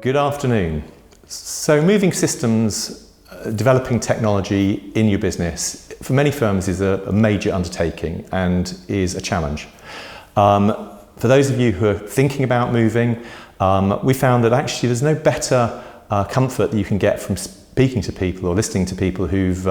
Good afternoon. So moving systems, developing technology in your business, for many firms is a major undertaking and is a challenge. For those of you who are thinking about moving, we found that actually there's no better comfort that you can get from speaking to people or listening to people who've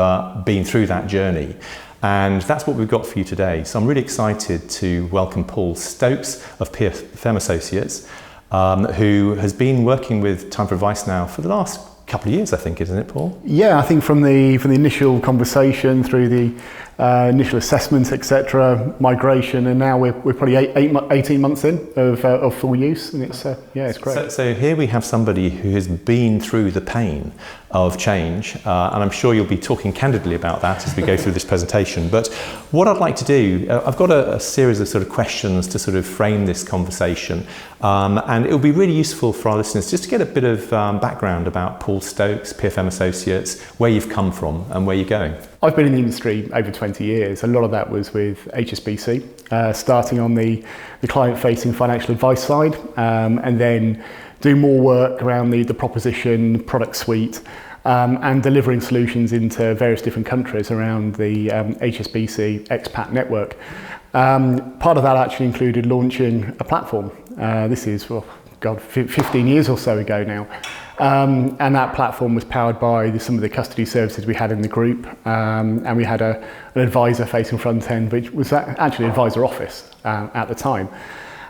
been through that journey. And that's what we've got for you today. So I'm really excited to welcome Paul Stokes of PFM Associates, who has been working with Time4Advice now for the last couple of years, I think, isn't it, Paul? Yeah, I think from the initial conversation through the initial assessment, etc., migration, and now we're probably 18 months in of full use, and it's it's great. So here we have somebody who has been through the pain of change, and I'm sure you'll be talking candidly about that as we go through this presentation. But what I'd like to do, I've got a series of sort of questions to sort of frame this conversation, and it will be really useful for our listeners just to get a bit of background about Paul Stokes, PFM Associates, where you've come from and where you're going. I've been in the industry over 20 years. A lot of that was with HSBC, starting on the client-facing financial advice side, and then doing more work around the proposition, product suite, and delivering solutions into various different countries around the HSBC expat network. Part of that actually included launching a platform. This is, 15 years or so ago now. And that platform was powered by some of the custody services we had in the group, and we had an advisor-facing front end, which was actually Advisor Office at the time.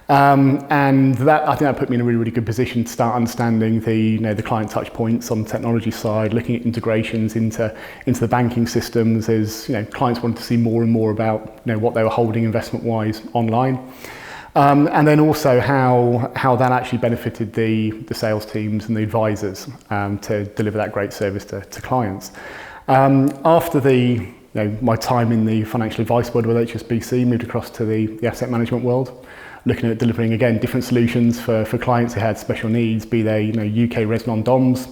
And that, I think that put me in a really, really good position to start understanding the client touch points on the technology side, looking at integrations into the banking systems as clients wanted to see more and more about what they were holding investment-wise online. And then also how that actually benefited the sales teams and the advisors to deliver that great service to clients. After my time in the financial advice world with HSBC, moved across to the asset management world, looking at delivering again different solutions for clients who had special needs, be they UK resident DOMs,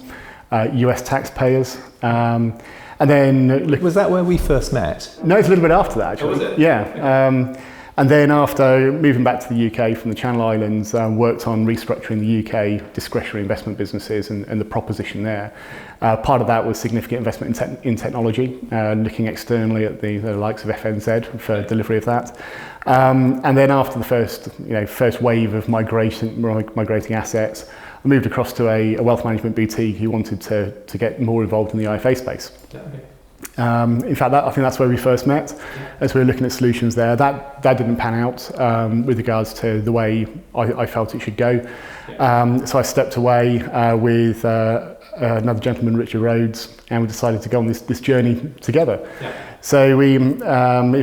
US taxpayers. And then was that where we first met? No, it's a little bit after that actually. Oh, was it? Yeah. And then after moving back to the UK from the Channel Islands, worked on restructuring the UK discretionary investment businesses and the proposition there. Part of that was significant investment in technology, looking externally at the likes of FNZ for delivery of that. And then after the first wave of migrating assets, I moved across to a wealth management boutique who wanted to get more involved in the IFA space. Okay. In fact, I think that's where we first met, as we were looking at solutions there. That didn't pan out with regards to the way I felt it should go. So I stepped away with another gentleman, Richard Rhodes, and we decided to go on this journey together. Yeah. So we, in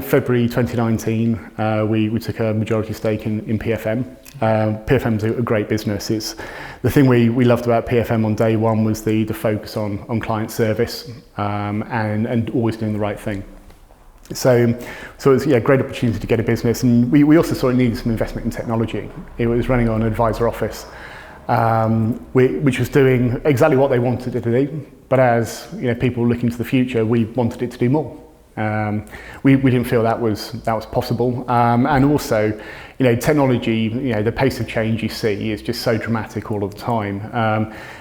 February 2019, we took a majority stake in PFM. PFM's a great business. It's the thing we loved about PFM on day one was the focus on client service and always doing the right thing. So it was a great opportunity to get a business, and we also saw it needed some investment in technology. It was running on Advisor Office, which was doing exactly what they wanted it to do, but as people looking to the future, we wanted it to do more. We didn't feel that was possible, and also technology, the pace of change you see is just so dramatic all of the time,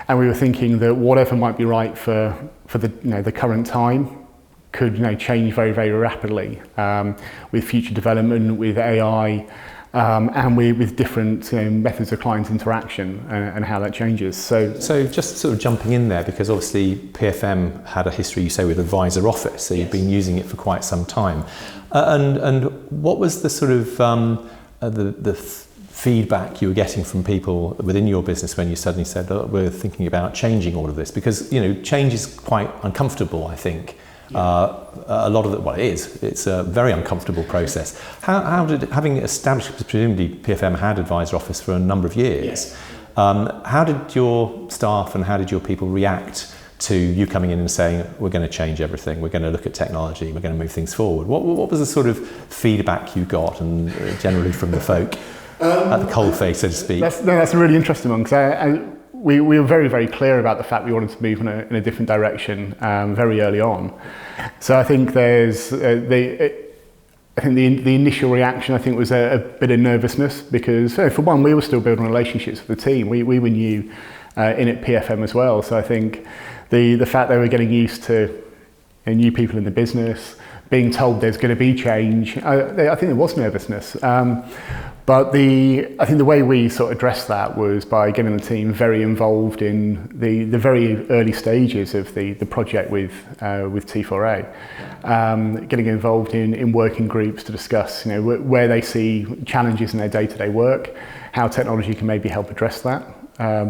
and we were thinking that whatever might be right for the current time could change very, very rapidly with future development, with AI, and with different methods of client interaction and how that changes. So just sort of jumping in there, because obviously PFM had a history, you say, with Advisor Office, so you've been using it for quite some time. And what was the sort of the feedback you were getting from people within your business when you suddenly said, "Oh, we're thinking about changing all of this"? Because change is quite uncomfortable, I think. A lot of it, well, it's a very uncomfortable process. How did, having established, presumably PFM had Advisor Office for a number of years, how did your staff and how did your people react to you coming in and saying, we're going to change everything, we're going to look at technology, we're going to move things forward? What was the sort of feedback you got, and generally from the folk at the coalface, so to speak? That's a really interesting one, because we were very, very clear about the fact we wanted to move in a different direction very early on. So I think there's the initial reaction, I think, was a bit of nervousness, because for one, we were still building relationships with the team. We were new in at PFM as well. So I think the fact they were getting used to new people in the business, being told there's going to be change, I think there was nervousness. But I think the way we sort of addressed that was by getting the team very involved in the very early stages of the project with T4A, getting involved in working groups to discuss, where they see challenges in their day-to-day work, how technology can maybe help address that,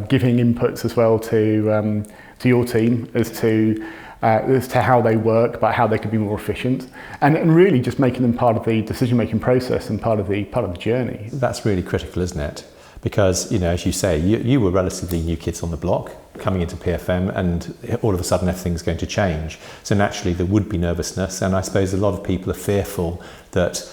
giving inputs as well to your team as to how they work, but how they could be more efficient, and really just making them part of the decision-making process and part of the journey. That's really critical, isn't it? Because, as you say, you were relatively new kids on the block coming into PFM, and all of a sudden everything's going to change. So naturally there would be nervousness, and I suppose a lot of people are fearful that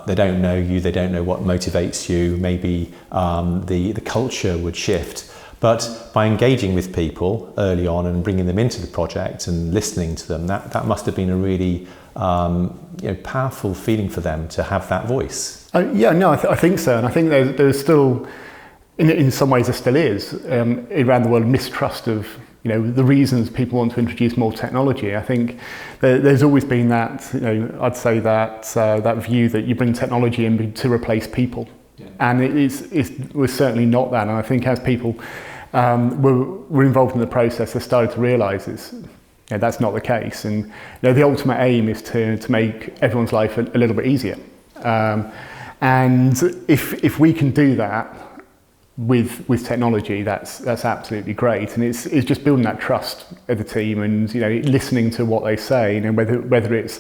they don't know you, they don't know what motivates you, maybe the culture would shift. But by engaging with people early on and bringing them into the project and listening to them, that must have been a really powerful feeling for them to have that voice. I think so. And I think there's still, in some ways there still is, around the world, mistrust of the reasons people want to introduce more technology. I think there's always been that, I'd say that view that you bring technology in to replace people. Yeah. And it was certainly not that. And I think as people were involved in the process, they started to realise that's not the case. And the ultimate aim is to make everyone's life a little bit easier. And if we can do that with technology, that's absolutely great. And it's just building that trust of the team and listening to what they say. Whether it's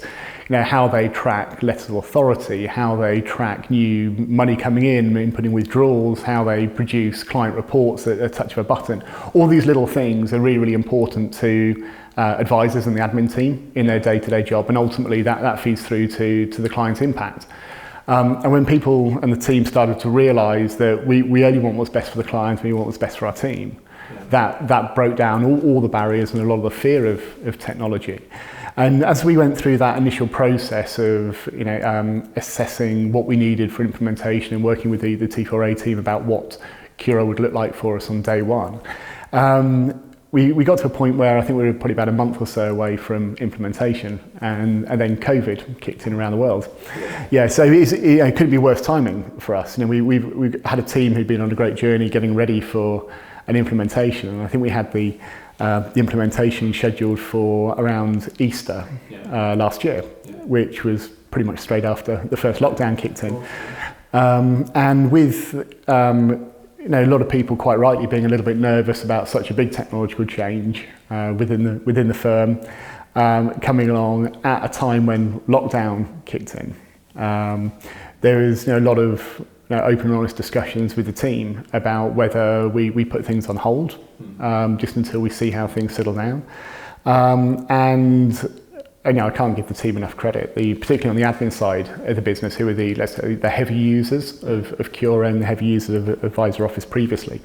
how they track letters of authority, how they track new money coming in, inputting withdrawals, how they produce client reports at a touch of a button. All these little things are really, really important to advisors and the admin team in their day-to-day job, and ultimately that feeds through to the client's impact. And when people and the team started to realise that we only want what's best for the client, we want what's best for our team, that broke down all the barriers and a lot of the fear of technology. And as we went through that initial process of assessing what we needed for implementation and working with the T4A team about what CURO would look like for us on day one, we got to a point where I think we were probably about a month or so away from implementation, and then COVID kicked in around the world. Yeah, so it couldn't be worse timing for us. We had a team who'd been on a great journey getting ready for an implementation, and I think we had the implementation scheduled for around Easter last year, which was pretty much straight after the first lockdown kicked in. And with a lot of people quite rightly being a little bit nervous about such a big technological change within the firm coming along at a time when lockdown kicked in. There is a lot of open and honest discussions with the team about whether we put things on hold just until we see how things settle down. And I can't give the team enough credit, particularly on the admin side of the business, who are the heavy users of CURO and the heavy users of Advisor Office previously.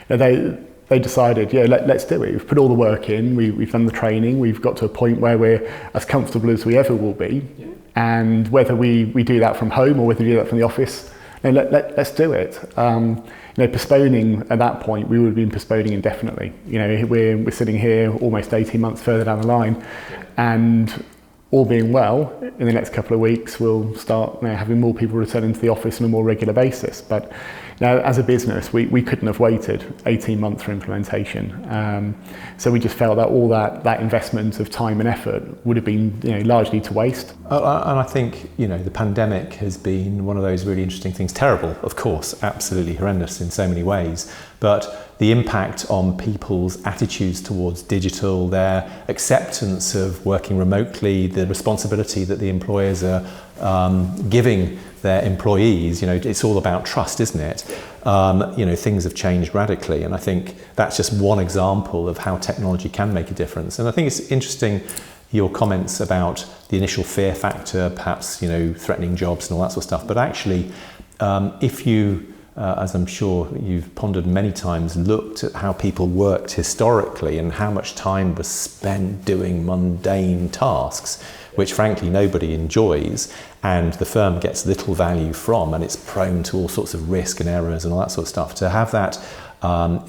They decided, let's do it. We've put all the work in, we've done the training, we've got to a point where we're as comfortable as we ever will be. Yeah. And whether we do that from home or whether we do that from the office, let's do it. Postponing at that point, we would have been postponing indefinitely. We're sitting here almost 18 months further down the line, and all being well, in the next couple of weeks, we'll start having more people returning to the office on a more regular basis. But as a business, we couldn't have waited 18 months for implementation. So we just felt that all that investment of time and effort would have been largely to waste. And I think the pandemic has been one of those really interesting things. Terrible, of course, absolutely horrendous in so many ways. But the impact on people's attitudes towards digital, their acceptance of working remotely, the responsibility that the employers are giving their employees, it's all about trust, isn't it? Things have changed radically, and I think that's just one example of how technology can make a difference. And I think it's interesting, your comments about the initial fear factor, perhaps, threatening jobs and all that sort of stuff. But actually, if you, as I'm sure you've pondered many times, looked at how people worked historically and how much time was spent doing mundane tasks, which frankly nobody enjoys, and the firm gets little value from, and it's prone to all sorts of risk and errors and all that sort of stuff. To have that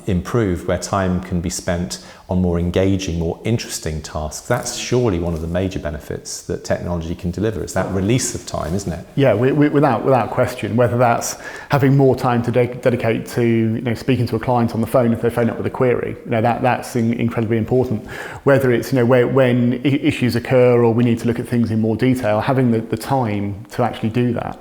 improved, where time can be spent on more engaging, more interesting tasks. That's surely one of the major benefits that technology can deliver. It's that release of time, isn't it? Yeah, without question. Whether that's having more time to dedicate to speaking to a client on the phone if they phone up with a query, that's incredibly important. Whether it's when issues occur or we need to look at things in more detail, having the time to actually do that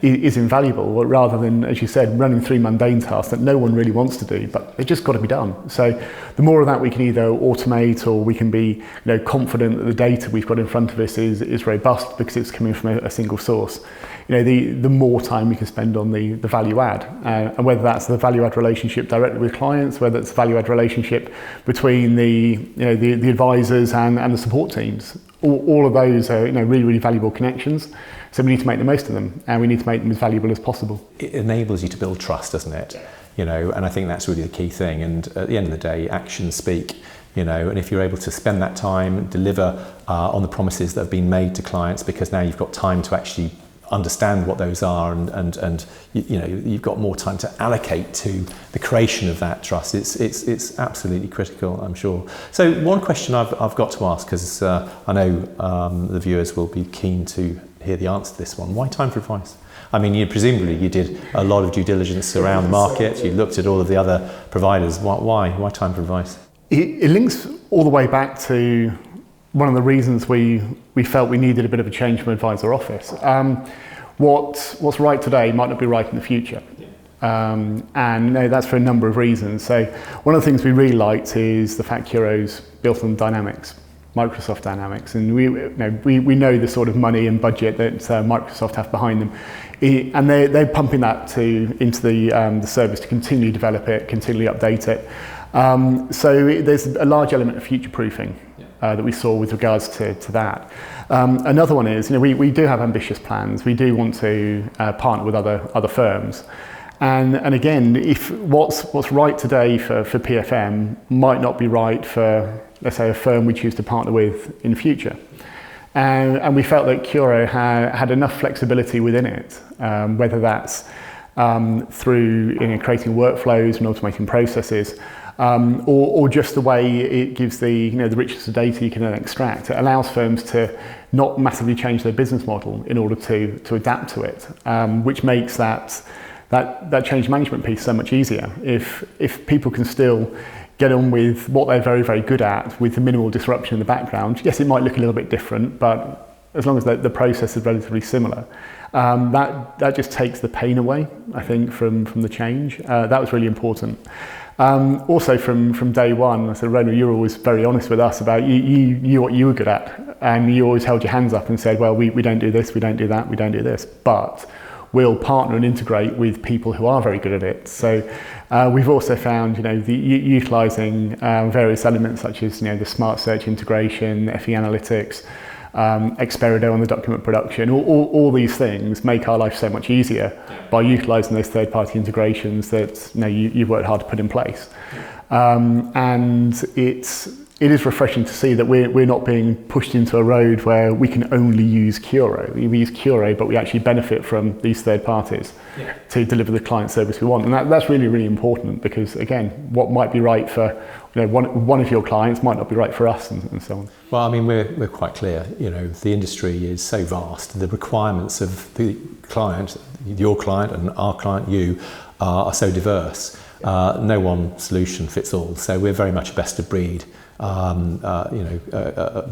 is invaluable, rather than, as you said, running through mundane tasks that no one really wants to do, but they've just got to be done. So the more of that we can either automate, or we can be confident that the data we've got in front of us is robust because it's coming from a single source, the more time we can spend on the value add, and whether that's the value add relationship directly with clients, whether it's the value add relationship between the advisors and the support teams. All of those are really, really valuable connections. So we need to make the most of them, and we need to make them as valuable as possible. It enables you to build trust, doesn't it? And I think that's really the key thing. And at the end of the day, actions speak. And if you're able to spend that time, deliver on the promises that have been made to clients, because now you've got time to actually understand what those are, and you've got more time to allocate to the creation of that trust. It's absolutely critical, I'm sure. So one question I've got to ask, because I know the viewers will be keen to hear the answer to this one. Why Time4Advice? I mean, presumably you did a lot of due diligence around the market. You looked at all of the other providers. Why Time4Advice? It links all the way back to one of the reasons we felt we needed a bit of a change from advisor office. What's right today might not be right in the future. And that's for a number of reasons. So one of the things we really liked is the fact CURO's built on Dynamics, Microsoft Dynamics, and we know the sort of money and budget that Microsoft have behind them, and they're pumping that into the service to continually develop it, continually update it. So there's a large element of future proofing that we saw with regards to that. Another one is we do have ambitious plans. We do want to partner with other firms. And again, if what's right today for PFM might not be right for, let's say, a firm we choose to partner with in the future. And we felt that CURO had enough flexibility within it, whether that's through creating workflows and automating processes, or just the way it gives the richness of data you can then extract. It allows firms to not massively change their business model in order to adapt to it, which makes that change management piece so much easier. If people can still get on with what they're very, very good at with the minimal disruption in the background, yes, it might look a little bit different, but as long as the process is relatively similar, that just takes the pain away, I think, from the change. That was really important. Also from day one, so Rona, you were always very honest with us about you knew what you were good at, and you always held your hands up and said, well, we don't do this, we don't do that, we don't do this, but we'll partner and integrate with people who are very good at it. So we've also found, utilising various elements such as, the smart search integration, FE analytics, Experido on the document production, all these things make our life so much easier by utilising those third-party integrations that you've worked hard to put in place. And it is refreshing to see that we're not being pushed into a road where we can only use CURO. We use CURO, but we actually benefit from these third parties to deliver the client service we want. And that's really, really important, because, again, what might be right for one of your clients might not be right for us, and so on. Well, I mean, we're quite clear. The industry is so vast. The requirements of the client, your client and our client, you, are so diverse. No one solution fits all. So we're very much a best of breed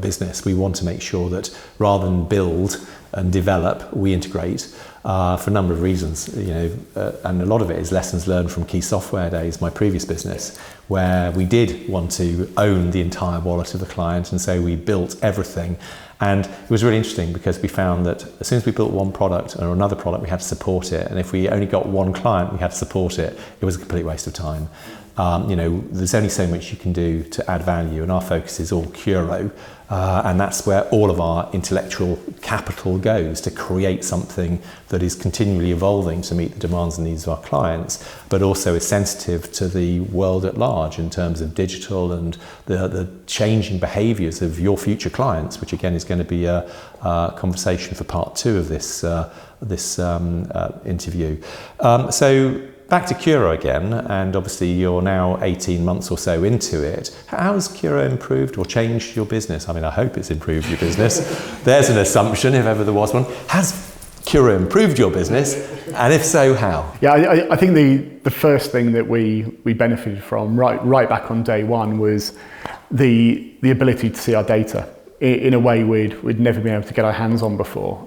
business. We want to make sure that rather than build and develop, we integrate for a number of reasons. And a lot of it is lessons learned from Key Software days, my previous business, where we did want to own the entire wallet of the client, and so we built everything. And it was really interesting because we found that as soon as we built one product or another product, we had to support it. And if we only got one client, we had to support it. It was a complete waste of time. There's only so much you can do to add value, and our focus is all CURO, and that's where all of our intellectual capital goes, to create something that is continually evolving to meet the demands and needs of our clients, but also is sensitive to the world at large in terms of digital and the changing behaviours of your future clients, which again is going to be a conversation for part 2 of this interview. So back to CURO again, and obviously you're now 18 months or so into it. How has CURO improved or changed your business? I mean, I hope it's improved your business. There's an assumption, if ever there was one. Has CURO improved your business? And if so, how? Yeah, I think the first thing that we benefited from right back on day one was the ability to see our data in a way we'd never been able to get our hands on before,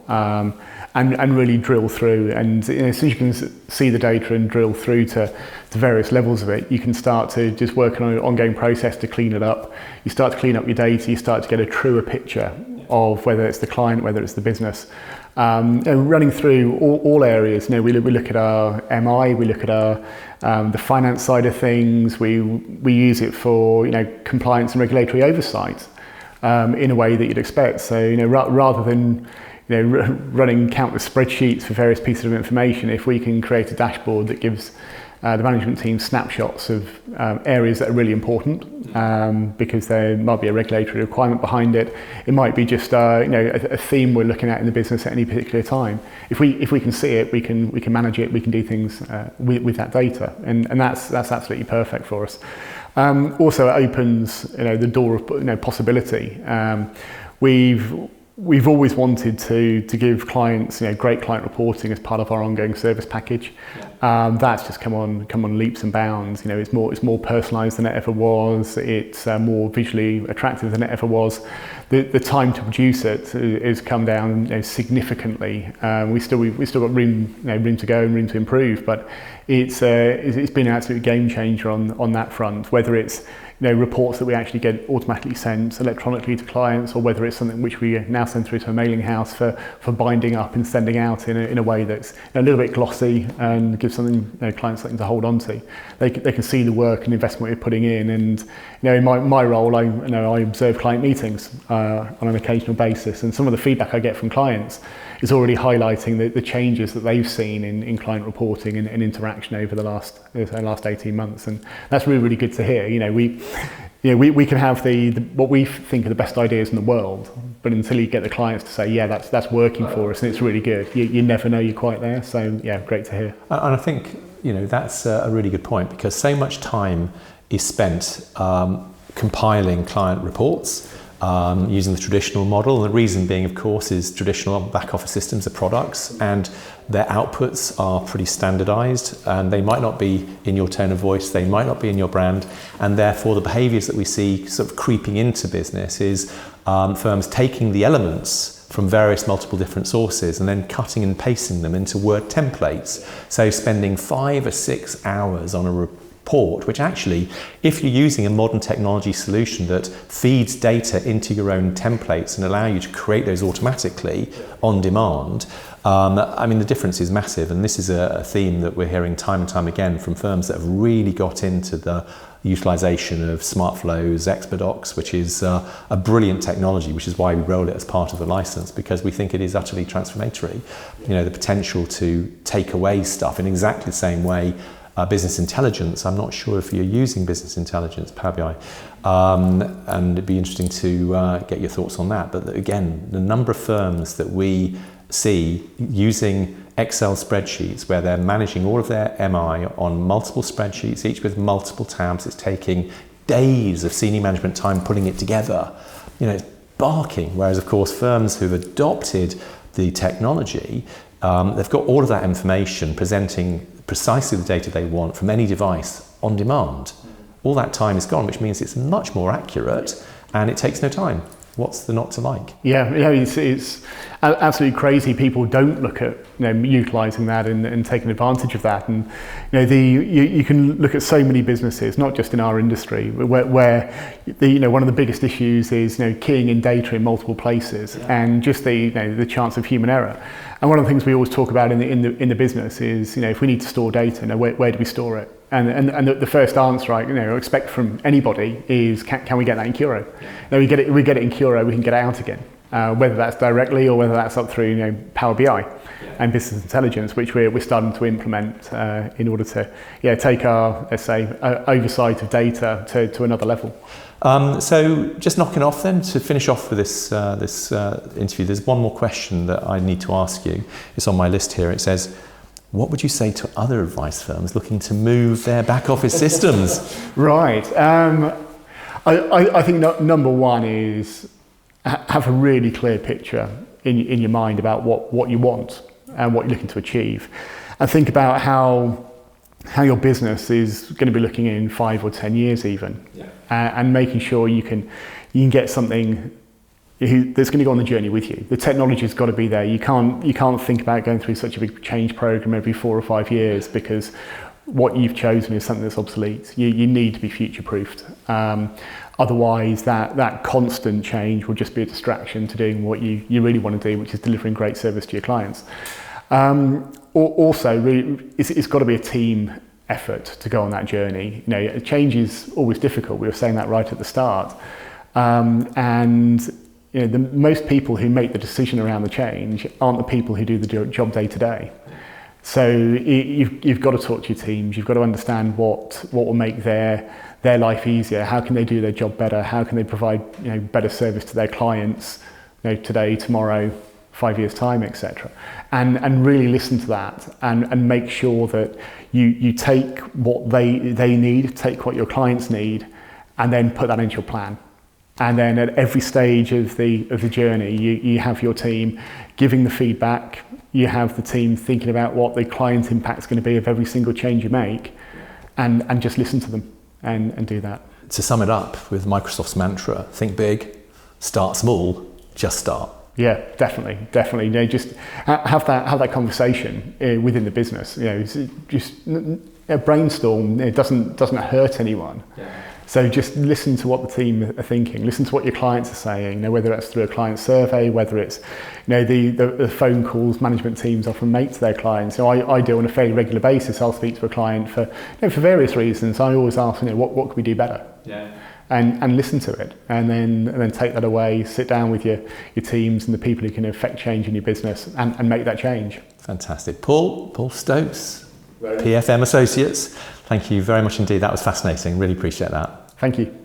and really drill through. And as soon as you can see the data and drill through to various levels of it, you can start to just work on an ongoing process to clean it up. You start to clean up your data, you start to get a truer picture of whether it's the client, whether it's the business. Running through all areas, we look at our MI, we look at our the finance side of things. We use it for compliance and regulatory oversight in a way that you'd expect. So rather than running countless spreadsheets for various pieces of information, if we can create a dashboard that gives the management team snapshots of areas that are really important, because there might be a regulatory requirement behind it. It might be just a theme we're looking at in the business at any particular time. If we can see it, we can manage it. We can do things with that data, and that's absolutely perfect for us. Also, it opens the door of possibility. We've always wanted to give clients great client reporting as part of our ongoing service package. That's just come on leaps and bounds. It's more personalised than it ever was. It's more visually attractive than it ever was. The time to produce it has come down significantly. We've still got room to go and room to improve, but it's been an absolute game changer on that front. Whether it's reports that we actually get automatically sent electronically to clients, or whether it's something which we now send through to a mailing house for binding up and sending out in a way that's a little bit glossy and gives clients something to hold on to. They can see the work and investment we're putting in, and in my role, I observe client meetings on an occasional basis, and some of the feedback I get from clients is already highlighting the changes that they've seen in client reporting and interaction over the last 18 months, and that's really good to hear. We can have what we think are the best ideas in the world, but until you get the clients to say, yeah, that's working for us and it's really good, you never know you're quite there. So yeah, great to hear. And I think that's a really good point, because so much time is spent compiling client reports, using the traditional model. And the reason being, of course, is traditional back office systems are products, and their outputs are pretty standardized, and they might not be in your tone of voice, they might not be in your brand, and therefore the behaviors that we see sort of creeping into business is firms taking the elements from various multiple different sources and then cutting and pasting them into Word templates. So spending 5 or 6 hours on a report, which actually, if you're using a modern technology solution that feeds data into your own templates and allow you to create those automatically on demand, the difference is massive. And this is a theme that we're hearing time and time again from firms that have really got into the utilization of SmartFlows, Experdocs, which is a brilliant technology, which is why we roll it as part of the license, because we think it is utterly transformatory. The potential to take away stuff in exactly the same way. Business intelligence, I'm not sure if you're using business intelligence, Power BI, and it'd be interesting to get your thoughts on that. But again, the number of firms that we see using Excel spreadsheets where they're managing all of their MI on multiple spreadsheets, each with multiple tabs, it's taking days of senior management time putting it together. It's barking. Whereas, of course, firms who've adopted the technology, they've got all of that information presenting precisely the data they want from any device on demand. All that time is gone, which means it's much more accurate and it takes no time. What's the not to like? Yeah, it's absolutely crazy. People don't look at utilising that and taking advantage of that. And you can look at so many businesses, not just in our industry, where one of the biggest issues is keying in data in multiple places, and just the chance of human error. And one of the things we always talk about in the business is if we need to store data, where do we store it? And the first answer I expect from anybody is can we get that in CURO? We get it in CURO, we can get it out again, whether that's directly or whether that's up through Power BI and business intelligence, which we're starting to implement in order to take our, let's say, oversight of data to another level. So just knocking off then, to finish off with this interview, there's one more question that I need to ask you. It's on my list here. It says, what would you say to other advice firms looking to move their back office systems? Right. I think number one is have a really clear picture in your mind about what you want and what you're looking to achieve, and think about how your business is going to be looking in 5 or 10 years even, and making sure you can get something that's going to go on the journey with you. The technology's got to be there. You can't think about going through such a big change program every 4 or 5 years, because what you've chosen is something that's obsolete. You need to be future-proofed. Otherwise, that constant change will just be a distraction to doing what you really want to do, which is delivering great service to your clients. Also, really, it's got to be a team effort to go on that journey. Change is always difficult. We were saying that right at the start. And the most people who make the decision around the change aren't the people who do the job day to day. So you've got to talk to your teams. You've got to understand what will make their life easier. How can they do their job better? How can they provide better service to their clients today, tomorrow, 5 years time, etc. And really listen to that and make sure that you take what they need, take what your clients need, and then put that into your plan. And then at every stage of the journey, you have your team giving the feedback. You have the team thinking about what the client impact is going to be of every single change you make, and just listen to them and do that. To sum it up with Microsoft's mantra, think big, start small, just start. Yeah, definitely. Just have that conversation within the business. Just brainstorm. It doesn't hurt anyone. Yeah. So just listen to what the team are thinking. Listen to what your clients are saying. Whether that's through a client survey, whether it's the phone calls management teams often make to their clients. I do on a fairly regular basis. I'll speak to a client for various reasons. I always ask, what can we do better? Yeah. And listen to it, and then take that away. Sit down with your teams and the people who can affect change in your business, and make that change. Fantastic. Paul Stokes, PFM Associates. Thank you very much indeed. That was fascinating. Really appreciate that. Thank you.